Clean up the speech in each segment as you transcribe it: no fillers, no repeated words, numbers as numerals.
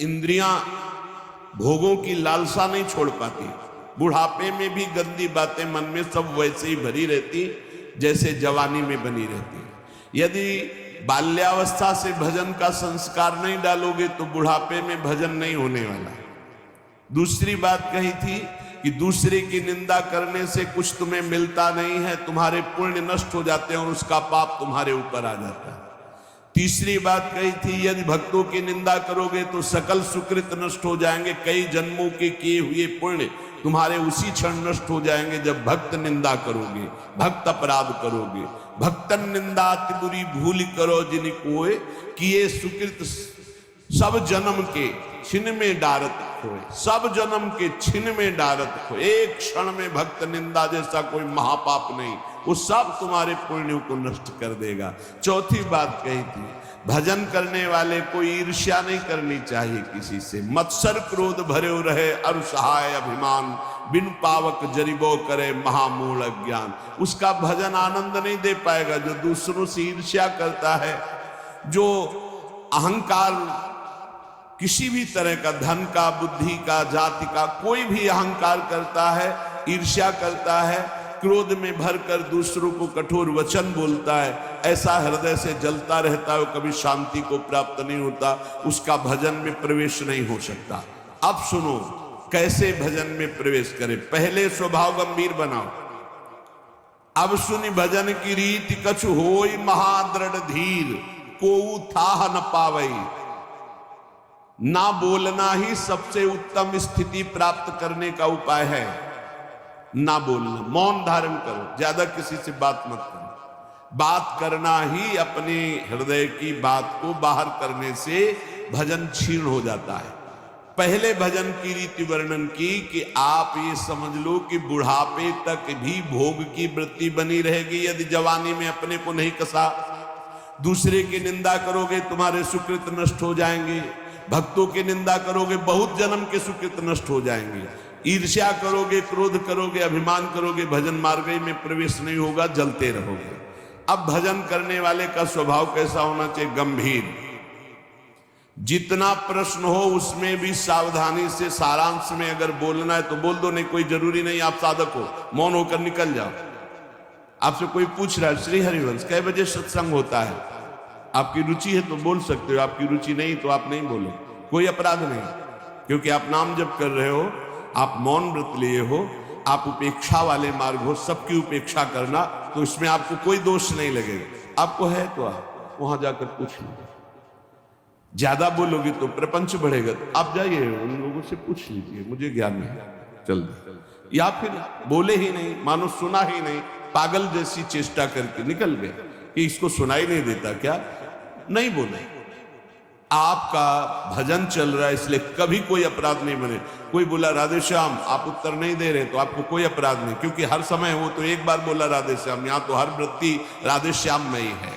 इंद्रियां भोगों की लालसा नहीं छोड़ पाती। बुढ़ापे में भी गंदी बातें मन में सब वैसे ही भरी रहती जैसे जवानी में बनी रहती। यदि बाल्यावस्था से भजन का संस्कार नहीं डालोगे तो बुढ़ापे में भजन नहीं होने वाला। दूसरी बात कही थी कि दूसरे की निंदा करने से कुछ तुम्हें मिलता नहीं है, तुम्हारे पुण्य नष्ट हो जाते हैं और उसका पाप तुम्हारे ऊपर आ जाता है। तीसरी बात कही थी, यदि भक्तों की निंदा करोगे तो सकल सुकृत नष्ट हो जाएंगे, कई जन्मों के किए हुए पुण्य तुम्हारे उसी क्षण नष्ट हो जाएंगे जब भक्त निंदा करोगे, भक्त अपराध करोगे। भक्तन निंदा अति बुरी भूल करो जिन कोय, किए सुकृत सब जन्म के छिन में डारत खोए। सब जन्म के छिन में डारत खोए। एक क्षण में भक्त निंदा जैसा कोई महापाप नहीं, वो सब तुम्हारे पुण्यों को नष्ट कर देगा। चौथी बात कही थी, भजन करने वाले को ईर्ष्या नहीं करनी चाहिए किसी से। मत्सर क्रोध भरे रहे अरु सहाय अभिमान, बिन पावक जरिबो करे महामूल अज्ञान। उसका भजन आनंद नहीं दे पाएगा। जो दूसरों से ईर्ष्या करता है, जो अहंकार किसी भी तरह का, धन का, बुद्धि का, जाति का, कोई भी अहंकार करता है, ईर्ष्या करता है, क्रोध में भरकर दूसरों को कठोर वचन बोलता है, ऐसा हृदय से जलता रहता है, कभी शांति को प्राप्त नहीं होता, उसका भजन में प्रवेश नहीं हो सकता। अब सुनो कैसे भजन में प्रवेश करें। पहले स्वभाव गंभीर बनाओ। अब सुनी भजन की रीति, कछु होई महादृढ़ धीर, कोऊ थाह न पावई। ना बोलना ही सबसे उत्तम स्थिति प्राप्त करने का उपाय है। ना बोलना, मौन धारण करो, ज्यादा किसी से बात मत करो। बात करना ही अपने हृदय की बात को बाहर करने से भजन क्षीण हो जाता है। पहले भजन की रीति वर्णन की कि आप ये समझ लो कि बुढ़ापे तक भी भोग की वृत्ति बनी रहेगी यदि जवानी में अपने को नहीं कसा। दूसरे की निंदा करोगे तुम्हारे सुकृत नष्ट हो जाएंगे। भक्तों की निंदा करोगे बहुत जन्म के सुकृत नष्ट हो जाएंगे। ईर्ष्या करोगे, क्रोध करोगे, अभिमान करोगे, भजन मार्ग में प्रवेश नहीं होगा, जलते रहोगे। अब भजन करने वाले का स्वभाव कैसा होना चाहिए? गंभीर। जितना प्रश्न हो उसमें भी सावधानी से, सारांश में अगर बोलना है तो बोल दो, नहीं कोई जरूरी नहीं आप साधक हो, मौन होकर निकल जाओ। आपसे कोई पूछ रहा है श्री हरिवंश कै बजे सत्संग होता है, आपकी रुचि है तो बोल सकते हो, आपकी रुचि नहीं तो आप नहीं बोलो, कोई अपराध नहीं, क्योंकि आप नाम जप कर रहे हो, आप मौन व्रत लिए हो, आप उपेक्षा वाले मार्ग हो, सबकी उपेक्षा करना, तो इसमें आपको कोई दोष नहीं लगेगा। आपको है तो आप वहां जाकर पूछ लो। ज्यादा बोलोगे तो प्रपंच बढ़ेगा, तो आप जाइए उन लोगों से पूछ लीजिए, मुझे ज्ञान नहीं, चल। या फिर बोले ही नहीं, मानो सुना ही नहीं, पागल जैसी चेष्टा करके निकल गए कि इसको सुनाई नहीं देता क्या, नहीं बोले। आपका भजन चल रहा है इसलिए कभी कोई अपराध नहीं बने। कोई बोला राधे श्याम, आप उत्तर नहीं दे रहे तो आपको कोई अपराध नहीं, क्योंकि हर समय वो तो एक बार बोला राधे श्याम, यहां तो हर वृत्ति राधे श्याम में ही है।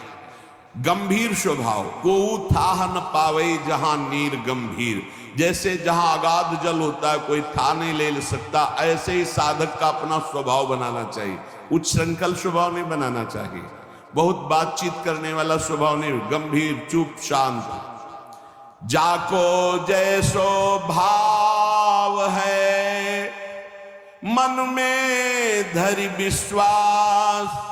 गंभीर स्वभाव, कोऊ थाह न पावई जहां नीर गंभीर। जैसे जहां अगाध जल होता है कोई था नहीं ले सकता, ऐसे ही साधक का अपना स्वभाव बनाना चाहिए। उच्छृंखल स्वभाव नहीं बनाना चाहिए, बहुत बातचीत करने वाला स्वभाव नहीं, गंभीर, चुप, शांत। जाको जैसो भाव है मन में धरि विश्वास,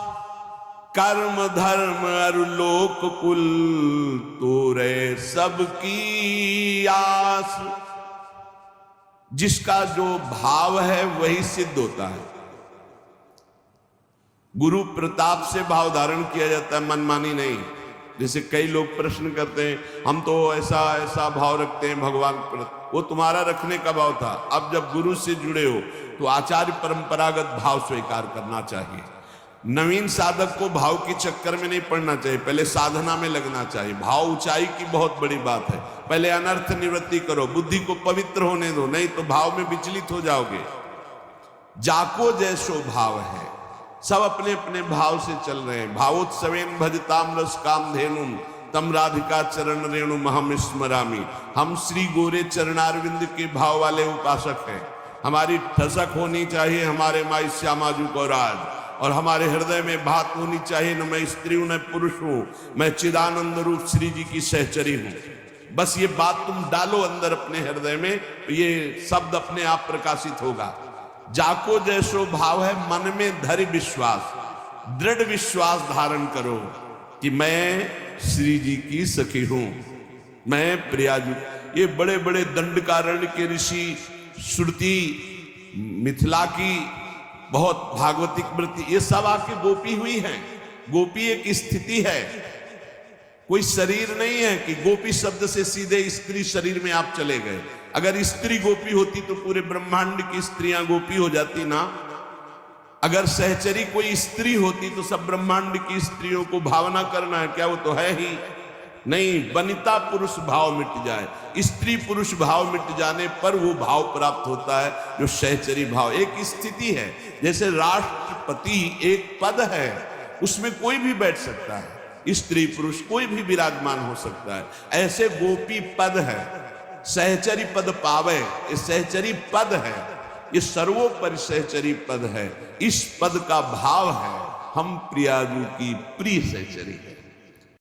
कर्म धर्म अरु लोक कुल तोरे सबकी आस। जिसका जो भाव है वही सिद्ध होता है। गुरु प्रताप से भाव धारण किया जाता है, मनमानी नहीं। जैसे कई लोग प्रश्न करते हैं, हम तो ऐसा ऐसा भाव रखते हैं भगवान पर, वो तुम्हारा रखने का भाव था। अब जब गुरु से जुड़े हो तो आचार्य परंपरागत भाव स्वीकार करना चाहिए। नवीन साधक को भाव के चक्कर में नहीं पड़ना चाहिए, पहले साधना में लगना चाहिए। भाव ऊंचाई की बहुत बड़ी बात है, पहले अनर्थ निवृत्ति करो, बुद्धि को पवित्र होने दो, नहीं तो भाव में विचलित हो जाओगे। जाको जैसो भाव है, सब अपने अपने भाव से चल रहे हैं। भावोत्सवेन भजताम रस काम धेनुम तम राधिका चरण रेणु महम स्मरामी। हम श्री गोरे चरणारविंद के भाव वाले उपासक हैं। हमारी ठसक होनी चाहिए हमारे माई श्यामाजू को राज, और हमारे हृदय में बात होनी चाहिए, न मैं स्त्री हूं न पुरुष हूं, मैं चिदानंद रूप श्री जी की सहचरी हूं। बस ये बात तुम डालो अंदर अपने हृदय में, ये शब्द अपने आप प्रकाशित होगा। जाको जैसो भाव है मन में धरि विश्वास, दृढ़ विश्वास धारण करो कि मैं श्री जी की सखी हूं, मैं प्रियाजू। ये बड़े बड़े दंडकारण्य के ऋषि, श्रुति, मिथिला की बहुत भागवतिक वृत्ति, ये सब आके गोपी हुई हैं। गोपी एक स्थिति है, कोई शरीर नहीं है कि गोपी शब्द से सीधे स्त्री शरीर में आप चले गए। अगर स्त्री गोपी होती तो पूरे ब्रह्मांड की स्त्रियां गोपी हो जाती ना। अगर सहचरी कोई स्त्री होती तो सब ब्रह्मांड की स्त्रियों को भावना करना है क्या? वो तो है ही नहीं। वनिता पुरुष भाव मिट जाए, स्त्री पुरुष भाव मिट जाने पर वो भाव प्राप्त होता है जो सहचरी भाव। एक स्थिति है, जैसे राष्ट्रपति एक पद है, उसमें कोई भी बैठ सकता है, स्त्री पुरुष कोई भी विराजमान हो सकता है। ऐसे गोपी पद है, सहचरी पद पावे, ये सहचरी पद है, ये सर्वोपरि सहचरी पद है। इस पद का भाव है हम प्रियाजू की प्रिय सहचरी है।